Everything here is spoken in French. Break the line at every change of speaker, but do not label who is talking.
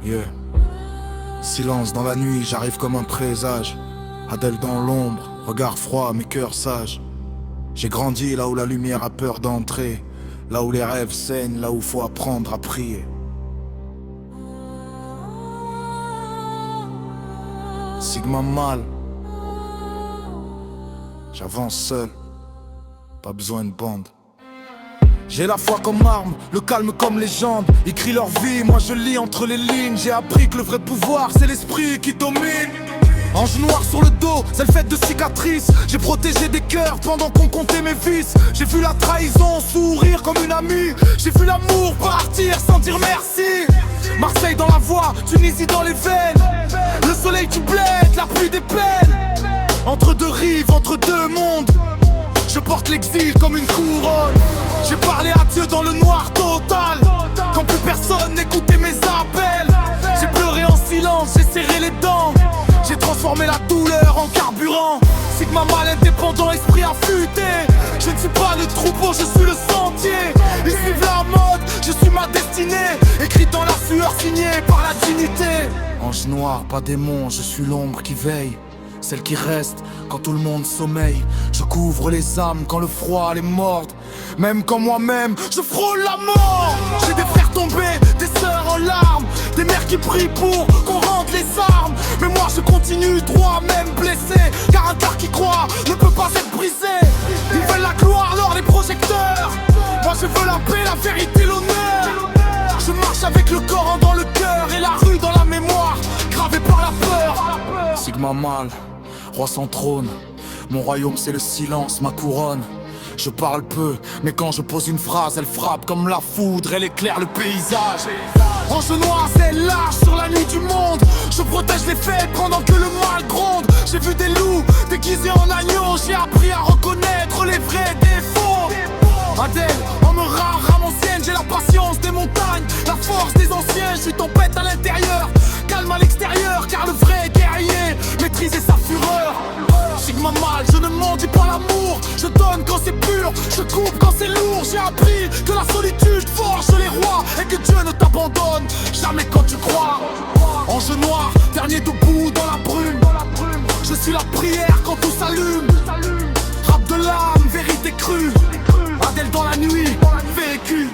Yeah. Silence dans la nuit, j'arrive comme un présage. Adèle dans l'ombre, regard froid, mais cœur sage. J'ai grandi là où la lumière a peur d'entrer, là où les rêves saignent, là où faut apprendre à prier. Sigma mal, j'avance seul, pas besoin de bande. J'ai la foi comme arme, le calme comme légende. Ils crient leur vie, moi je lis entre les lignes. J'ai appris que le vrai pouvoir c'est l'esprit qui domine. Ange noir sur le dos, c'est le fait de cicatrices. J'ai protégé des cœurs pendant qu'on comptait mes vices. J'ai vu la trahison sourire comme une amie. J'ai vu l'amour partir sans dire merci. Marseille dans la voix, Tunisie dans les veines. Le soleil du bled, la pluie des peines. Entre deux rives, entre deux mondes, je porte l'exil comme une couronne. J'ai parlé à Dieu dans le noir total, quand plus personne n'écoutait mes appels. J'ai pleuré en silence, j'ai serré les dents. J'ai transformé la douleur en carburant. Sigma mal indépendant, esprit affûté. Je ne suis pas le troupeau, je suis le sentier. Ils suivent la mode, je suis ma destinée. Écrit dans la sueur, signé par la dignité. Ange noir, pas démon, je suis l'ombre qui veille. Celle qui reste quand tout le monde sommeille. Je couvre les âmes quand le froid les morde. Même quand moi-même je frôle la mort. J'ai des frères tombés, des sœurs en larmes, des mères qui prient pour qu'on rentre les armes. Mais moi je continue droit même blessé, car un cœur qui croit ne peut pas être brisé. Ils veulent la gloire, alors les projecteurs. Moi je veux la paix, la vérité, l'honneur. Je marche avec le corps dans le cœur et la rue dans la mémoire, gravée par la peur. Sigma mal, roi sans trône. Mon royaume c'est le silence, ma couronne. Je parle peu, mais quand je pose une phrase, elle frappe comme la foudre, elle éclaire le paysage. Ange noir, c'est large sur la nuit du monde. Je protège les faits pendant que le mal gronde. J'ai vu des loups déguisés en agneaux. J'ai appris à reconnaître les vrais défauts. Adèle, homme rare, âme ancienne, j'ai la patience des montagnes, la force des anciens. Je suis tempête à l'intérieur, calme à l'extérieur, car le vrai guerrier maîtrisait sa fureur. Sigma mal, je ne mendie pas l'amour. Je donne quand c'est pur, je coupe quand c'est lourd. J'ai appris que la solitude forge les rois et que Dieu ne t'abandonne jamais quand tu crois. Ange noir, dernier debout dans la brume. Je suis la prière quand tout s'allume. Rap de l'âme, vérité crue. Adèle dans la nuit, véhicule.